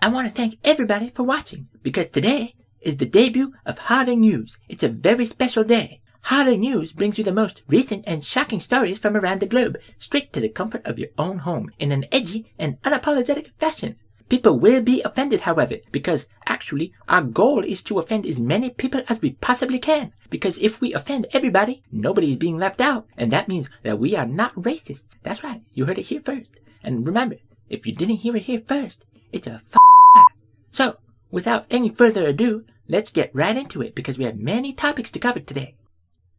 I want to thank everybody for watching, because today is the debut of Harter News. It's a very special day. Harter News brings you the most recent and shocking stories from around the globe, straight to the comfort of your own home, in an edgy and unapologetic fashion. People will be offended, however, because actually our goal is to offend as many people as we possibly can. Because if we offend everybody, nobody is being left out, and that means that we are not racist. That's right, you heard it here first. And remember, if you didn't hear it here first, it's a lie. So, without any further ado, let's get right into it, because we have many topics to cover today.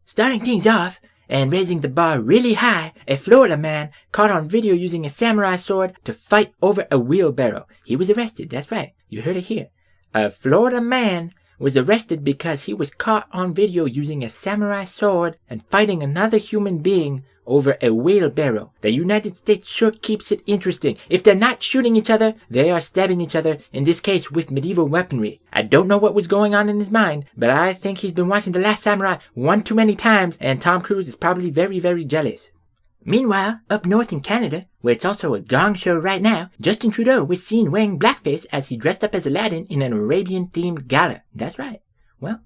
Starting things off, and raising the bar really high, a Florida man caught on video using a samurai sword to fight over a wheelbarrow. He was arrested, that's right, you heard it here. A Florida man was arrested because he was caught on video using a samurai sword and fighting another human being over a wheelbarrow. The United States sure keeps it interesting. If they're not shooting each other, they are stabbing each other, in this case with medieval weaponry. I don't know what was going on in his mind, but I think he's been watching The Last Samurai one too many times, and Tom Cruise is probably very, very jealous. Meanwhile, up north in Canada, where it's also a gong show right now, Justin Trudeau was seen wearing blackface as he dressed up as Aladdin in an Arabian-themed gala. That's right. Well,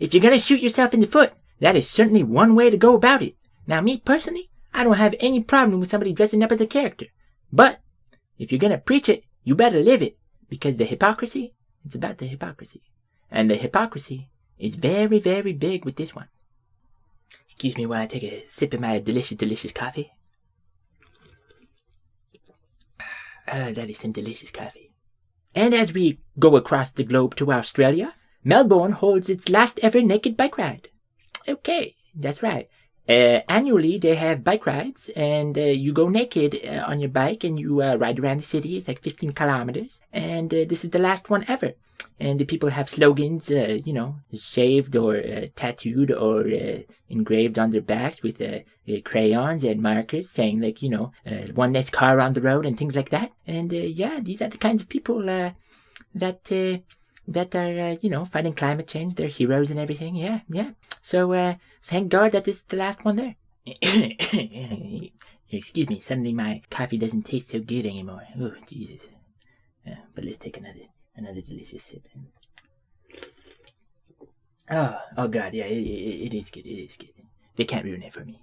if you're gonna shoot yourself in the foot, that is certainly one way to go about it. Now, me personally, I don't have any problem with somebody dressing up as a character. But, if you're gonna preach it, you better live it. Because the hypocrisy, it's about the hypocrisy. And the hypocrisy is very, very big with this one. Excuse me while I take a sip of my delicious, delicious coffee. That is some delicious coffee. And as we go across the globe to Australia, Melbourne holds its last ever naked bike ride. Okay, that's right. Annually, they have bike rides, and you go naked on your bike, and you ride around the city. It's like 15 kilometers, and this is the last one ever. And the people have slogans, shaved or tattooed or engraved on their backs with crayons and markers, saying like, one less car on the road and things like that. And these are the kinds of people that are, fighting climate change. They're heroes and everything. Yeah. So, thank God that this is the last one there. Excuse me, suddenly my coffee doesn't taste so good anymore. Oh, Jesus. But let's take another delicious sip. Oh God, yeah, it is good, They can't ruin it for me.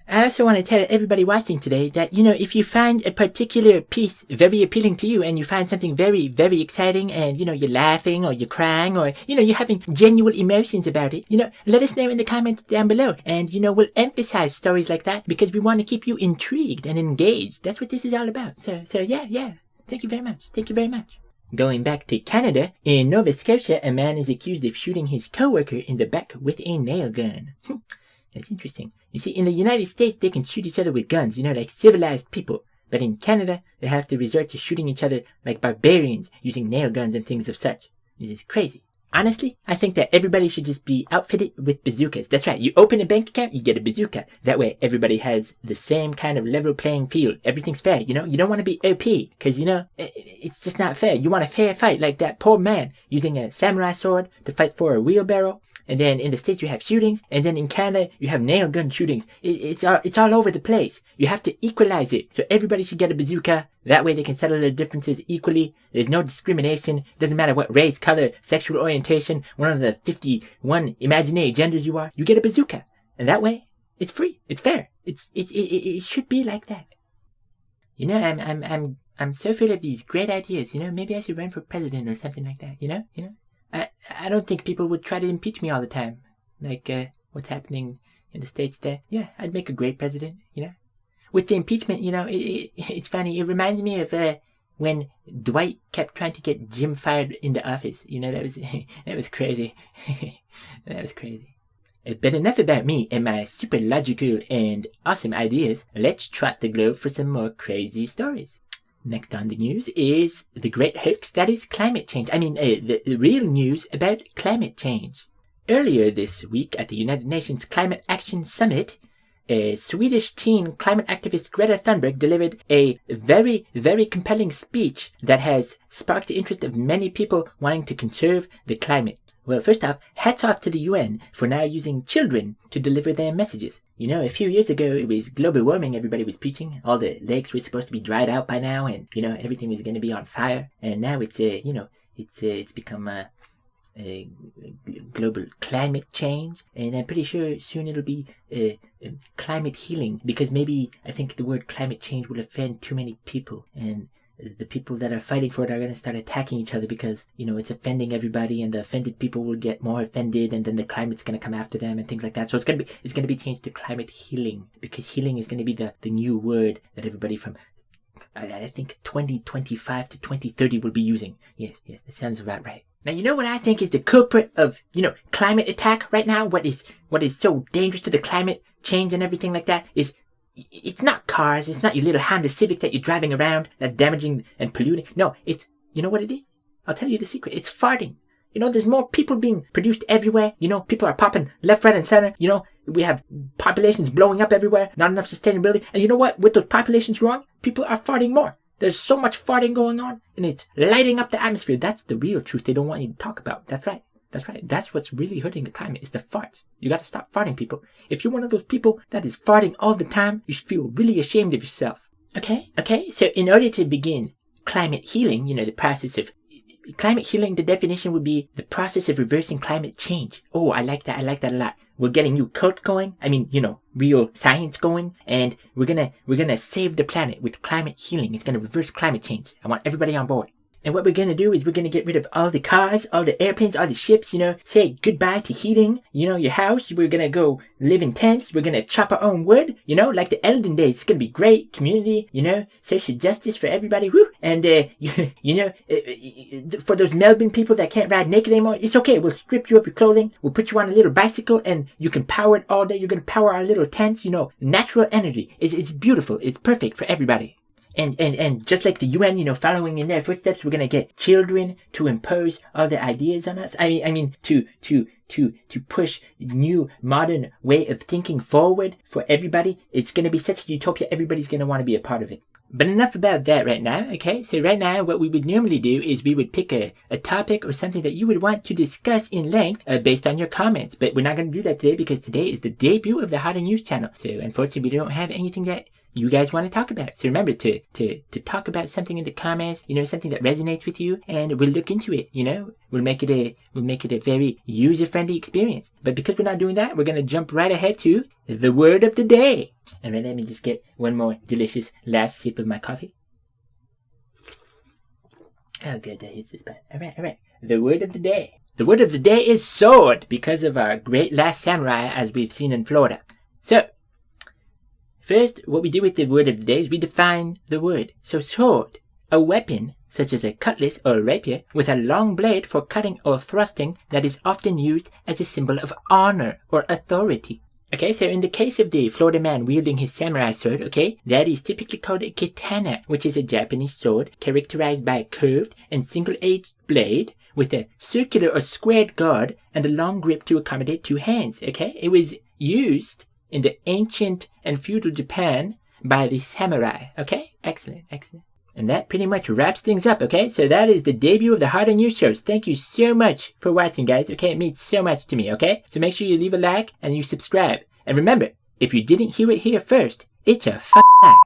I also want to tell everybody watching today that, if you find a particular piece very appealing to you and you find something very, very exciting and, you're laughing or you're crying or, you're having genuine emotions about it, let us know in the comments down below. And, we'll emphasize stories like that because we want to keep you intrigued and engaged. That's what this is all about. So yeah. Thank you very much. Going back to Canada, in Nova Scotia, a man is accused of shooting his coworker in the back with a nail gun. That's interesting. You see, in the United States, they can shoot each other with guns, like civilized people. But in Canada, they have to resort to shooting each other like barbarians, using nail guns and things of such. This is crazy. Honestly, I think that everybody should just be outfitted with bazookas. That's right. You open a bank account, you get a bazooka. That way, everybody has the same kind of level playing field. Everything's fair, You don't want to be OP, because, it's just not fair. You want a fair fight, like that poor man using a samurai sword to fight for a wheelbarrow. And then in the States you have shootings, and then in Canada you have nail gun shootings. It's all over the place. You have to equalize it, so everybody should get a bazooka. That way they can settle their differences equally. There's no discrimination. It doesn't matter what race, color, sexual orientation, one of the 51 imaginary genders you are. You get a bazooka, and that way it's free. It's fair. It should be like that. I'm so full of these great ideas. Maybe I should run for president or something like that. I don't think people would try to impeach me all the time, like what's happening in the States there. Yeah, I'd make a great president, With the impeachment, it's funny. It reminds me of when Dwight kept trying to get Jim fired in the office. That was crazy. That was crazy. But enough about me and my super logical and awesome ideas. Let's trot the globe for some more crazy stories. Next on the news is the great hoax that is climate change. The real news about climate change. Earlier this week at the United Nations Climate Action Summit, Swedish teen climate activist Greta Thunberg delivered a very, very compelling speech that has sparked the interest of many people wanting to conserve the climate. Well, first off, hats off to the UN for now using children to deliver their messages. You know, a few years ago, it was global warming everybody was preaching. All the lakes were supposed to be dried out by now, and, you know, everything was going to be on fire. And now it's, it's become a global climate change. And I'm pretty sure soon it'll be climate healing, because maybe I think the word climate change will offend too many people. And the people that are fighting for it are going to start attacking each other because, you know, it's offending everybody, and the offended people will get more offended, and then the climate's going to come after them and things like that. So it's going to be changed to climate healing, because healing is going to be the new word that everybody from, I think, 2025 to 2030 will be using. Yes, that sounds about right. Now, you know what I think is the culprit of, you know, climate attack right now? What is so dangerous to the climate change and everything like that is, it's not cars, it's not your little Honda Civic that you're driving around that's damaging and polluting. No, it's, you know what it is? I'll tell you the secret. It's farting. You know, there's more people being produced everywhere. You know, people are popping left, right, and center. You know, we have populations blowing up everywhere, not enough sustainability. And you know what? With those populations growing, people are farting more. There's so much farting going on, and it's lighting up the atmosphere. That's the real truth they don't want you to talk about. That's right. That's what's really hurting the climate, is the farts. You gotta stop farting, people. If you're one of those people that is farting all the time, you should feel really ashamed of yourself. Okay? So in order to begin climate healing, you know, the process of climate healing, the definition would be the process of reversing climate change. Oh, I like that a lot. We're getting new cult going. I mean, you know, real science going. And we're gonna save the planet with climate healing. It's gonna reverse climate change. I want everybody on board. And what we're going to do is we're going to get rid of all the cars, all the airplanes, all the ships, you know, say goodbye to heating, you know, your house. We're going to go live in tents. We're going to chop our own wood, you know, like the Elden days. It's going to be great. Community, you know, social justice for everybody. Woo! And, for those Melbourne people that can't ride naked anymore, it's okay. We'll strip you of your clothing. We'll put you on a little bicycle and you can power it all day. You're going to power our little tents, you know, natural energy. It's beautiful. It's perfect for everybody. And just like the UN, you know, following in their footsteps, we're gonna get children to impose all the ideas on us. I mean, to push new modern way of thinking forward for everybody. It's gonna be such a utopia. Everybody's gonna want to be a part of it. But enough about that right now, okay? So right now, what we would normally do is we would pick a topic or something that you would want to discuss in length based on your comments. But we're not going to do that today because today is the debut of the Harter News channel. So unfortunately, we don't have anything that you guys want to talk about. So remember to talk about something in the comments, you know, something that resonates with you, and we'll look into it, you know. We'll make it a very user-friendly experience. But because we're not doing that, we're going to jump right ahead to the word of the day. And then let me just get one more delicious last sip of my coffee. Oh, good, that hits the spot. All right. The word of the day. The word of the day is sword, because of our great last samurai, as we've seen in Florida. So, first, what we do with the word of the day is we define the word. So, sword, a weapon such as a cutlass or a rapier with a long blade for cutting or thrusting that is often used as a symbol of honor or authority. Okay, so in the case of the Florida man wielding his samurai sword, okay, that is typically called a katana, which is a Japanese sword characterized by a curved and single-edged blade with a circular or squared guard and a long grip to accommodate two hands, okay? It was used in the ancient and feudal Japan by the samurai, okay? Excellent. And that pretty much wraps things up, okay? So that is the debut of the Harter News shows. Thank you so much for watching, guys, okay? It means so much to me, okay? So make sure you leave a like and you subscribe. And remember, if you didn't hear it here first, it's a lie.